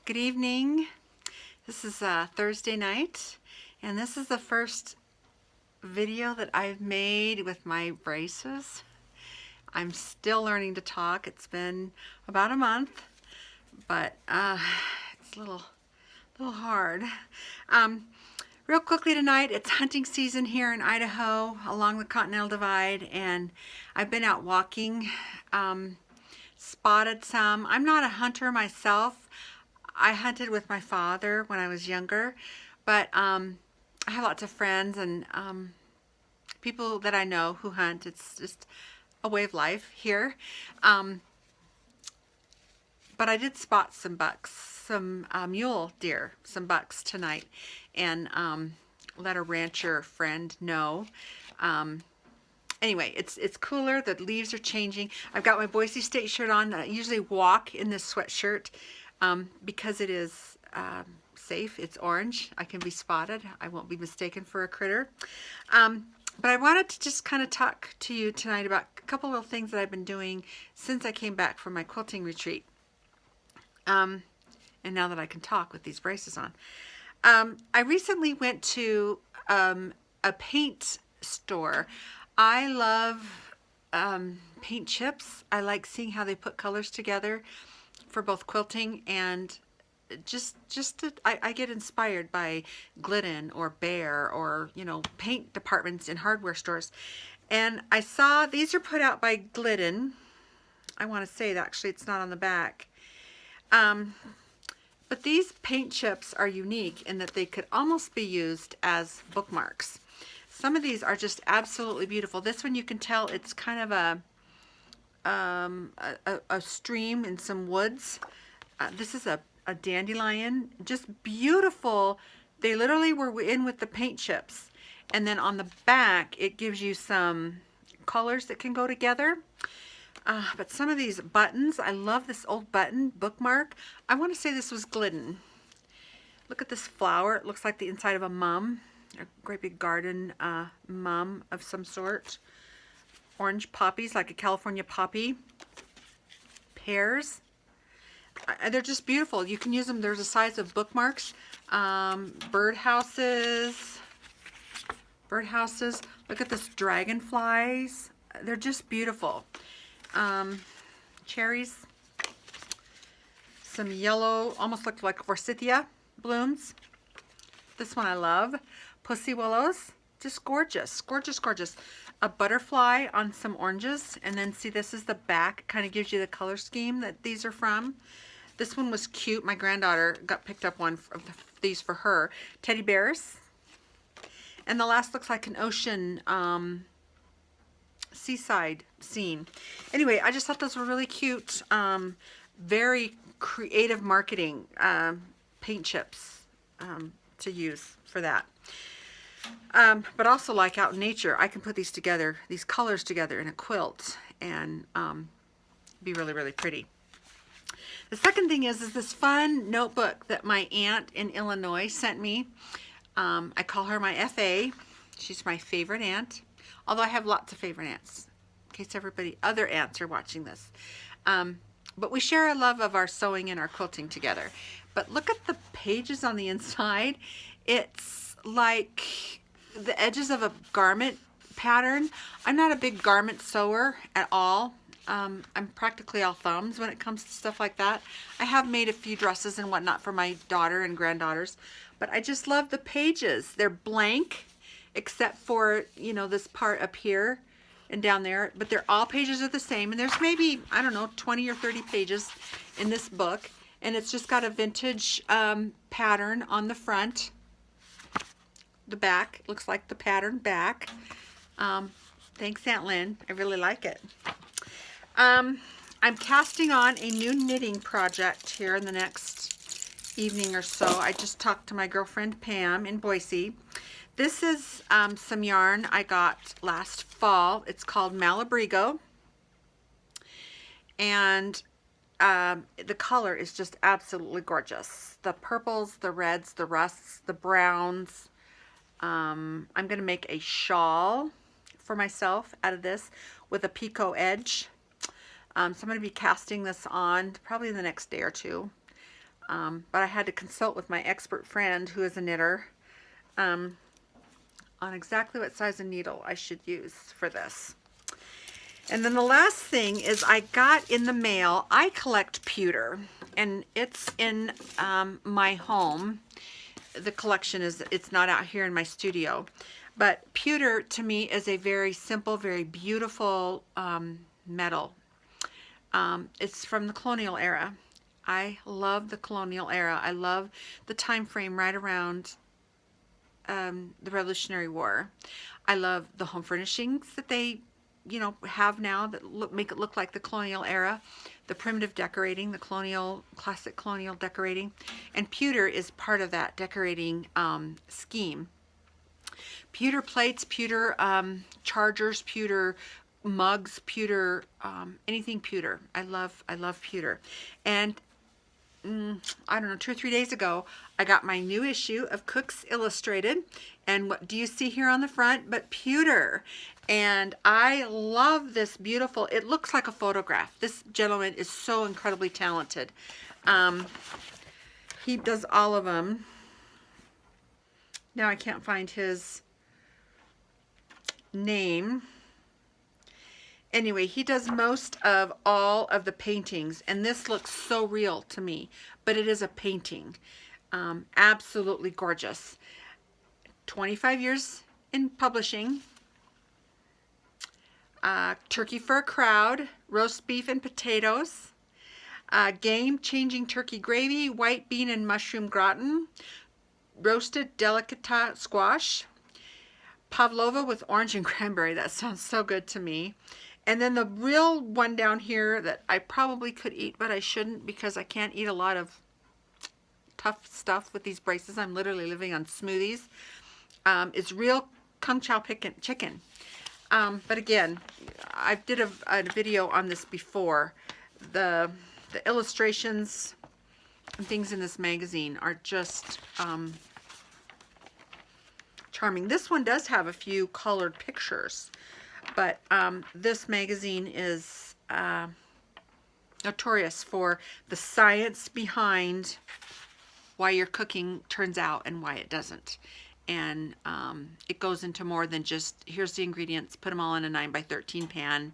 Good evening. This is Thursday night, and this is the first video that I've made with my braces. I'm still learning to talk. It's been about a month, but it's a little hard. Real quickly tonight, it's hunting season here in Idaho along the Continental Divide, and I've been out walking, spotted some. I'm not a hunter myself. I hunted with my father when I was younger, but I have lots of friends and people that I know who hunt. It's just a way of life here. But I did spot some bucks, some mule deer, some bucks tonight, and let a rancher friend know. Anyway, it's cooler. The leaves are changing. I've got my Boise State shirt on. I usually walk in this sweatshirt because it is safe. It's orange. I can be spotted. I won't be mistaken for a critter. But I wanted to just kind of talk to you tonight about a couple of things that I've been doing since I came back from my quilting retreat. And now that I can talk with these braces on. I recently went to a paint store. I love paint chips. I like seeing how they put colors together for both quilting and I get inspired by Glidden or Bear or, you know, paint departments in hardware stores. And I saw these are put out by Glidden. I want to say that actually it's not on the back. But these paint chips are unique in that they could almost be used as bookmarks. Some of these are just absolutely beautiful. This one you can tell it's kind of a stream in some woods. This is a dandelion, just beautiful. They literally were in with the paint chips. And then on the back, it gives you some colors that can go together. But some of these buttons, I love this old button bookmark. I want to say this was Glidden. Look at this flower. It looks like the inside of a mum, a great big garden mum of some sort. Orange poppies, like a California poppy. Pears. They're just beautiful. You can use them. There's a size of bookmarks. Birdhouses. Birdhouses. Look at this dragonflies. They're just beautiful. Cherries. Some yellow, almost look like forsythia blooms. This one I love. Pussy willows. Just gorgeous. Gorgeous, gorgeous. A butterfly on some oranges, and then see this is the back. It kind of gives you the color scheme that these are from. This one was cute. My granddaughter picked up one of these for her. Teddy bears. And the last looks like an ocean seaside scene. Anyway, I just thought those were really cute. Very creative marketing paint chips to use for that. But also, like out in nature, I can put these together, these colors together in a quilt and be really, really pretty. The second thing is this fun notebook that my aunt in Illinois sent me. I call her my FA. She's my favorite aunt, although I have lots of favorite aunts, in case other aunts are watching this. But we share a love of our sewing and our quilting together. But look at the pages on the inside. It's like the edges of a garment pattern. I'm not a big garment sewer at all. I'm practically all thumbs when it comes to stuff like that. I have made a few dresses and whatnot for my daughter and granddaughters, but I just love the pages. They're blank except for, you know, this part up here and down there, but they're all pages are the same, and there's maybe, I don't know, 20 or 30 pages in this book, and it's just got a vintage pattern on the front. The back looks like the pattern back. Thanks, Aunt Lynn. I really like it. I'm casting on a new knitting project here in the next evening or so. I just talked to my girlfriend Pam in Boise. This is some yarn I got last fall. It's called Malabrigo. And the color is just absolutely gorgeous. The purples, the reds, the rusts, the browns. I'm going to make a shawl for myself out of this with a picot edge. So I'm going to be casting this on probably the next day or two. But I had to consult with my expert friend who is a knitter on exactly what size of needle I should use for this. And then the last thing is I got in the mail, I collect pewter, and it's in my home. The collection is, it's not out here in my studio. But pewter to me is a very simple, very beautiful metal. It's from the colonial era. I love the colonial era. I love the time frame right around the Revolutionary War. I love the home furnishings that they, you know, have now that make it look like the colonial era, the primitive decorating, the colonial, classic colonial decorating, and pewter is part of that decorating scheme. Pewter plates, pewter chargers, pewter mugs, pewter, anything pewter. I love pewter. And I don't know, 2 or 3 days ago, I got my new issue of Cook's Illustrated. And what do you see here on the front but pewter? And I love this beautiful, it looks like a photograph. This gentleman is so incredibly talented. He does all of them. Now I can't find his name. Anyway, he does most of all of the paintings, and this looks so real to me, but it is a painting. Absolutely gorgeous. 25 years in publishing. Turkey for a Crowd, roast beef and potatoes, game-changing turkey gravy, white bean and mushroom gratin, roasted delicata squash, pavlova with orange and cranberry. That sounds so good to me. And then the real one down here that I probably could eat, but I shouldn't because I can't eat a lot of tough stuff with these braces. I'm literally living on smoothies. It's real kung chao chicken. But again, I did a video on this before. The illustrations and things in this magazine are just charming. This one does have a few colored pictures, but this magazine is notorious for the science behind why your cooking turns out and why it doesn't. And it goes into more than just, here's the ingredients, put them all in a 9x13 pan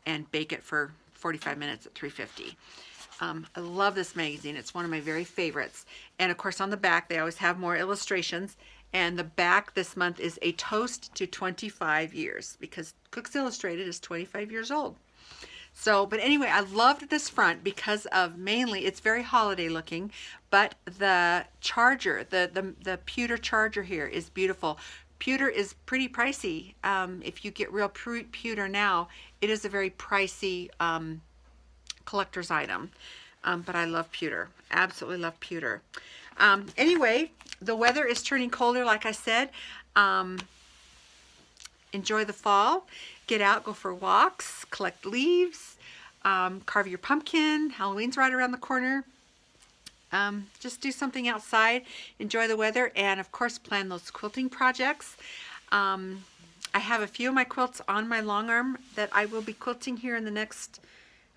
and bake it for 45 minutes at 350. I love this magazine. It's one of my very favorites. And of course on the back they always have more illustrations. And the back this month is a toast to 25 years because Cook's Illustrated is 25 years old. So, but anyway, I loved this front because of mainly, it's very holiday looking, but the charger, the pewter charger here is beautiful. Pewter is pretty pricey. If you get real pewter now, it is a very pricey collector's item. But I love pewter. Absolutely love pewter. Anyway, the weather is turning colder, like I said. Enjoy the fall. Get out, go for walks, collect leaves, carve your pumpkin. Halloween's right around the corner. Just do something outside, enjoy the weather, and of course plan those quilting projects. I have a few of my quilts on my long arm that I will be quilting here in the next,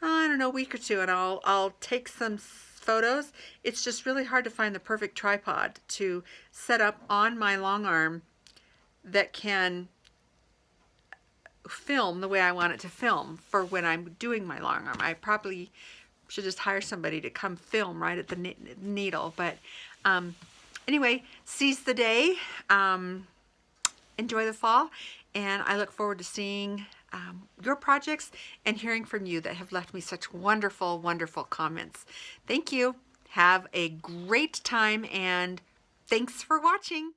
I don't know, week or two, and I'll take some photos. It's just really hard to find the perfect tripod to set up on my long arm that can film the way I want it to film for when I'm doing my long arm. I probably should just hire somebody to come film right at the needle. But anyway, seize the day, enjoy the fall, and I look forward to seeing your projects and hearing from you that have left me such wonderful, wonderful comments. Thank you. Have a great time, and thanks for watching.